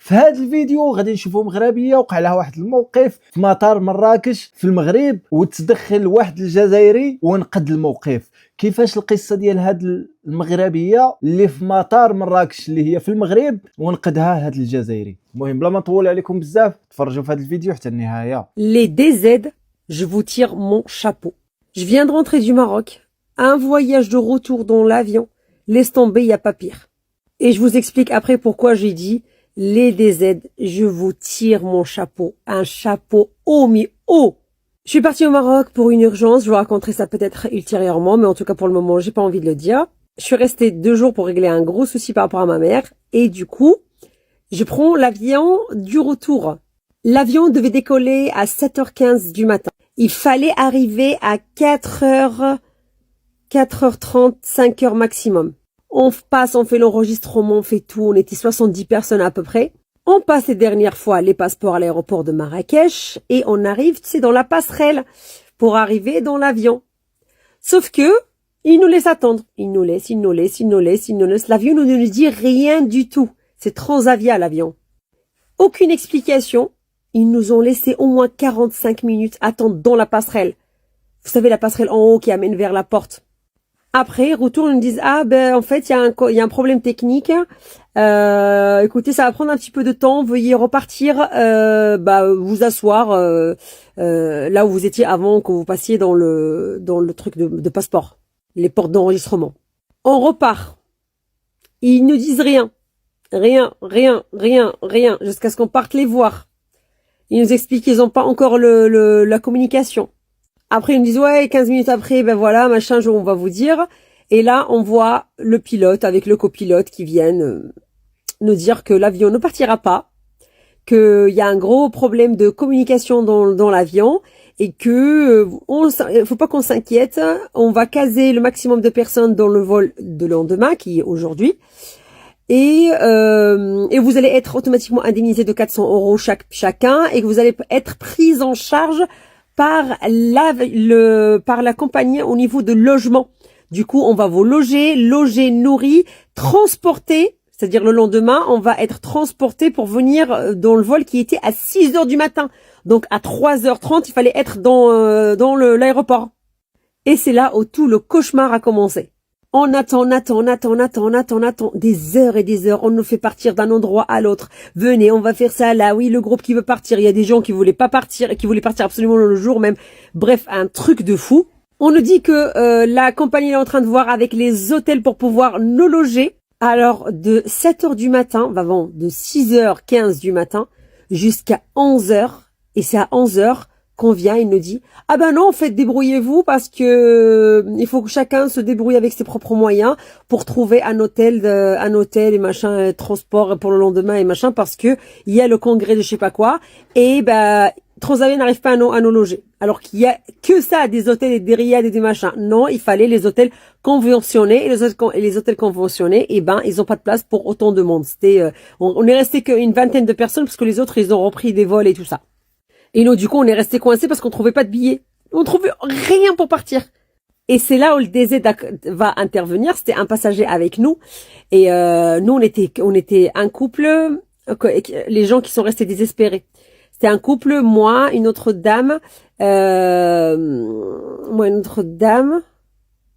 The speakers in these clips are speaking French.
في هذا الفيديو غادي نشوفوا مغربيه وقع لها واحد الموقف في مطار مراكش في المغرب وتدخل واحد الجزائري ونقد الموقف. كيفاش القصه ديال هاد المغربيه اللي في مطار مراكش اللي هي في المغرب ونقدها هاد الجزائري. المهم بلا ما نطول عليكم بزاف تفرجوا في هذا الفيديو حتى النهايه. Les DZ, je vous tire mon chapeau. Je viens de rentrer du Maroc. Un voyage de retour dans l'avion. Laisse tomber, il n'y a pas pire. Et je vous explique après pourquoi j'ai dit les DZ, je vous tire mon chapeau. Un chapeau haut, mais haut. Je suis partie au Maroc pour une urgence. Je vous raconterai ça peut-être ultérieurement, mais en tout cas pour le moment, j'ai pas envie de le dire. Je suis restée 2 jours pour régler un gros souci par rapport à ma mère. Et du coup, je prends l'avion du retour. L'avion devait décoller à 7h15 du matin. Il fallait arriver à 4h30, 5h maximum. On passe, on fait l'enregistrement, on fait tout. On était 70 personnes à peu près. On passe les dernières fois les passeports à l'aéroport de Marrakech et on arrive, tu sais, dans la passerelle pour arriver dans l'avion. Sauf que, ils nous laissent attendre. Ils nous laissent. L'avion ne nous dit rien du tout. C'est Transavia, l'avion. Aucune explication. Ils nous ont laissé au moins 45 minutes attendre dans la passerelle. Vous savez, la passerelle en haut qui amène vers la porte. Après, retour, ils nous disent, en fait, il y a un problème technique. Écoutez, ça va prendre un petit peu de temps. Veuillez repartir, vous asseoir, là où vous étiez avant que vous passiez dans le truc de passeport. Les portes d'enregistrement. On repart. Ils ne disent rien. Rien. Jusqu'à ce qu'on parte les voir. Ils nous expliquent qu'ils n'ont pas encore la communication. Après, ils nous disent, ouais, 15 minutes après, voilà, machin, on va vous dire. Et là, on voit le pilote avec le copilote qui viennent nous dire que l'avion ne partira pas, qu'il y a un gros problème de communication dans l'avion et que faut pas qu'on s'inquiète. On va caser le maximum de personnes dans le vol de lendemain, qui est aujourd'hui. Et vous allez être automatiquement indemnisé de 400 € chacun et que vous allez être pris en charge par la compagnie au niveau de logement. Du coup, on va vous loger, nourrir, transporter, c'est-à-dire le lendemain, on va être transporté pour venir dans le vol qui était à 6h du matin. Donc à 3h30, il fallait être dans l'aéroport. Et c'est là où tout le cauchemar a commencé. On attend des heures et des heures. On nous fait partir d'un endroit à l'autre. Venez, on va faire ça là. Oui, le groupe qui veut partir. Il y a des gens qui voulaient pas partir et qui voulaient partir absolument le jour même. Bref, un truc de fou. On nous dit que la compagnie est en train de voir avec les hôtels pour pouvoir nous loger. Alors, de 7h du matin, de 6h15 du matin jusqu'à 11h. Et c'est à 11h qu'on vient, il nous dit, non, en fait, débrouillez-vous parce que il faut que chacun se débrouille avec ses propres moyens pour trouver un hôtel et machin, transport pour le lendemain et machin, parce que il y a le congrès de je sais pas quoi, et Transavia n'arrive pas à nous loger. Alors qu'il y a que ça, des hôtels et des riades et des machins. Non, il fallait les hôtels conventionnés, et les hôtels conventionnés, ils ont pas de place pour autant de monde. C'était, on est resté qu'une vingtaine de personnes parce que les autres, ils ont repris des vols et tout ça. Et nous, du coup, on est resté coincés parce qu'on trouvait pas de billets. On trouvait rien pour partir. Et c'est là où le DZ va intervenir. C'était un passager avec nous. Et nous, on était un couple, les gens qui sont restés désespérés. C'était un couple, moi, une autre dame,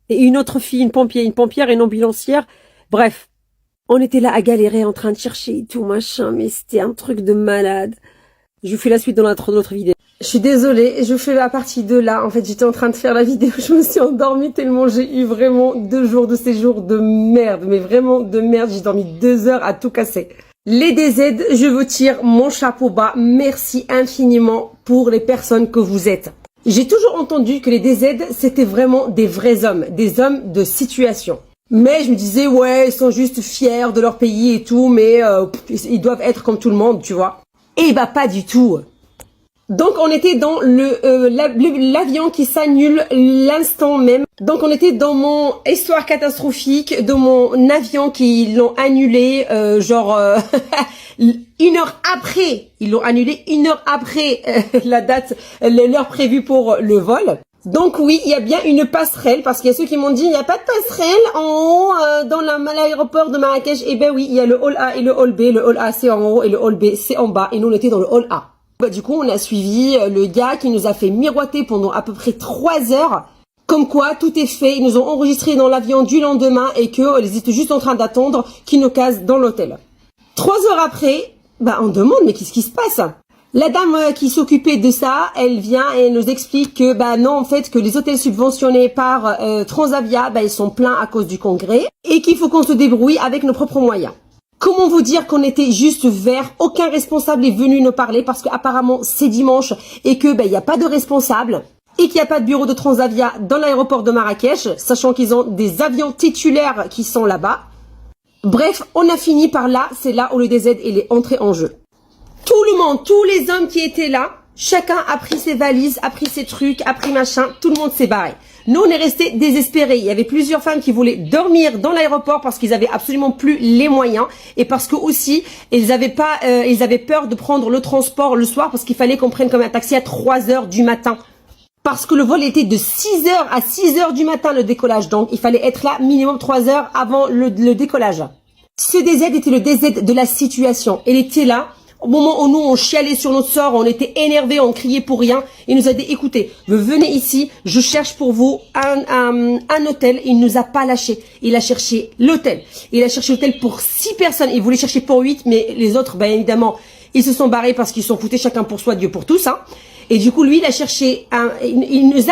et une autre fille, une pompière et une ambulancière. Bref, on était là à galérer, en train de chercher et tout, machin, mais c'était un truc de malade. Je vous fais la suite dans l'autre vidéo. Je suis désolée, je fais la partie 2 là. En fait, j'étais en train de faire la vidéo, je me suis endormie tellement j'ai eu vraiment 2 jours de séjour de merde. Mais vraiment de merde, j'ai dormi 2 heures à tout casser. Les DZ, je vous tire mon chapeau bas. Merci infiniment pour les personnes que vous êtes. J'ai toujours entendu que les DZ, c'était vraiment des vrais hommes, des hommes de situation. Mais je me disais, ouais, ils sont juste fiers de leur pays et tout, mais ils doivent être comme tout le monde, tu vois. Et pas du tout. Donc on était dans l'avion qui s'annule l'instant même. Donc on était dans mon histoire catastrophique de mon avion qui l'ont annulé 1 heure après. Ils l'ont annulé 1 heure après la date, l'heure prévue pour le vol. Donc oui, il y a bien une passerelle, parce qu'il y a ceux qui m'ont dit, il n'y a pas de passerelle en haut dans l'aéroport de Marrakech. Eh ben oui, il y a le hall A et le hall B. Le hall A c'est en haut et le hall B c'est en bas. Et nous on était dans le hall A. Bah, du coup, on a suivi le gars qui nous a fait miroiter pendant à peu près 3 heures. Comme quoi, tout est fait. Ils nous ont enregistré dans l'avion du lendemain et qu'ils étaient juste en train d'attendre qu'ils nous casent dans l'hôtel. 3 heures après, bah on demande, mais qu'est-ce qui se passe? La dame qui s'occupait de ça, elle vient et elle nous explique que bah non, en fait, que les hôtels subventionnés par Transavia, bah ils sont pleins à cause du congrès et qu'il faut qu'on se débrouille avec nos propres moyens. Comment vous dire qu'on était juste vert? Aucun responsable est venu nous parler parce qu'apparemment c'est dimanche et que bah il y a pas de responsable et qu'il n'y a pas de bureau de Transavia dans l'aéroport de Marrakech, sachant qu'ils ont des avions titulaires qui sont là-bas. Bref, on a fini par là, c'est là où le DZ est entré en jeu. Tout le monde, tous les hommes qui étaient là, chacun a pris ses valises, a pris ses trucs, a pris machin, tout le monde s'est barré. Nous, on est restés désespérés. Il y avait plusieurs femmes qui voulaient dormir dans l'aéroport parce qu'ils avaient absolument plus les moyens et parce que aussi, ils avaient peur de prendre le transport le soir parce qu'il fallait qu'on prenne comme un taxi à 3 heures du matin. Parce que le vol était de 6 heures à 6 heures du matin, le décollage. Donc, il fallait être là minimum 3 heures avant le décollage. Ce DZ était le DZ de la situation. Il était là. Au moment où nous, on chialait sur notre sort, on était énervés, on criait pour rien. Il nous a dit, écoutez, venez ici, je cherche pour vous un hôtel. Il nous a pas lâché. Il a cherché l'hôtel. Il a cherché l'hôtel pour 6 personnes. Il voulait chercher pour 8, mais les autres, ben évidemment, ils se sont barrés parce qu'ils sont foutés chacun pour soi, Dieu pour tous, hein. Et du coup, lui, il a cherché il nous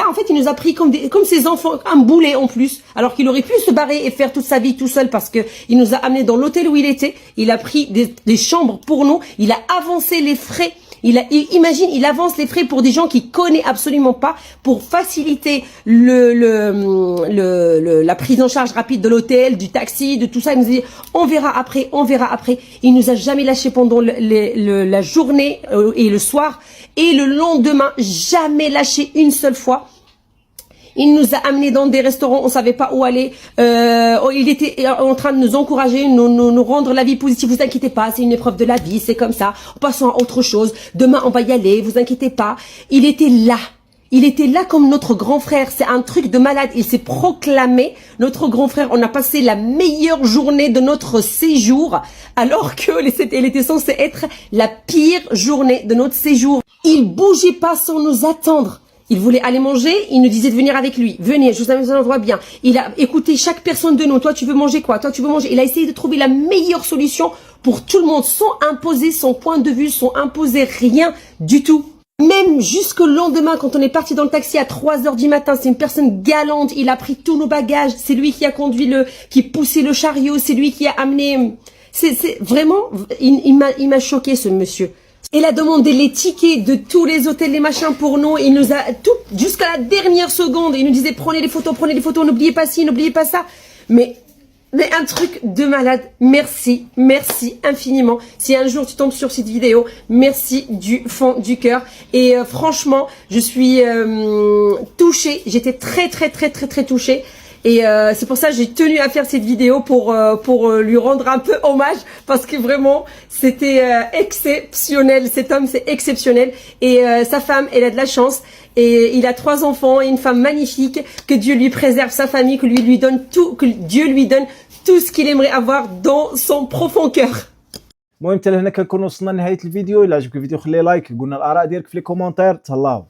a pris comme ses enfants, un boulet en plus, alors qu'il aurait pu se barrer et faire toute sa vie tout seul parce que il nous a amené dans l'hôtel où il était. Il a pris des chambres pour nous. Il a avancé les frais. Imagine, il avance les frais pour des gens qu'il connaît absolument pas pour faciliter la prise en charge rapide de l'hôtel, du taxi, de tout ça. Il nous dit, on verra après, on verra après. Il nous a jamais lâché pendant la journée et le soir. Et le lendemain, jamais lâché une seule fois. Il nous a amenés dans des restaurants, on savait pas où aller. Il était en train de nous encourager, nous rendre la vie positive. Vous inquiétez pas, c'est une épreuve de la vie, c'est comme ça. Passons à autre chose. Demain, on va y aller. Vous inquiétez pas. Il était là. Il était là comme notre grand frère. C'est un truc de malade. Il s'est proclamé notre grand frère. On a passé la meilleure journée de notre séjour, alors que elle était censée être la pire journée de notre séjour. Il bougeait pas sans nous attendre. Il voulait aller manger, il nous disait de venir avec lui. Venez, je vous amène dans un endroit bien. Il a écouté chaque personne de nous. Toi, tu veux manger quoi? Toi, tu veux manger. Il a essayé de trouver la meilleure solution pour tout le monde, sans imposer son point de vue, sans imposer rien du tout. Même jusqu'au lendemain, quand on est parti dans le taxi à 3 heures du matin, c'est une personne galante. Il a pris tous nos bagages. C'est lui qui a conduit qui poussait le chariot. C'est lui qui a amené. C'est vraiment, il m'a choqué, ce monsieur. Il a demandé les tickets de tous les hôtels, les machins pour nous. Il nous a tout, jusqu'à la dernière seconde, il nous disait prenez les photos, n'oubliez pas ci, n'oubliez pas ça. Mais un truc de malade. Merci, merci infiniment. Si un jour tu tombes sur cette vidéo, merci du fond du cœur. Et franchement, je suis touchée. J'étais très touchée. Et c'est pour ça que j'ai tenu à faire cette vidéo pour lui rendre un peu hommage parce que vraiment c'était exceptionnel. Cet homme c'est exceptionnel et sa femme elle a de la chance et il a 3 enfants et une femme magnifique. Que Dieu lui préserve sa famille, que lui donne tout, que Dieu lui donne tout ce qu'il aimerait avoir dans son profond cœur. المهم حتى لهنا كنكونوا وصلنا لنهايه الفيديو. الا عجبك الفيديو خلي لايك، قلنا الاراء ديالك في لي كومونتير. تهلاو.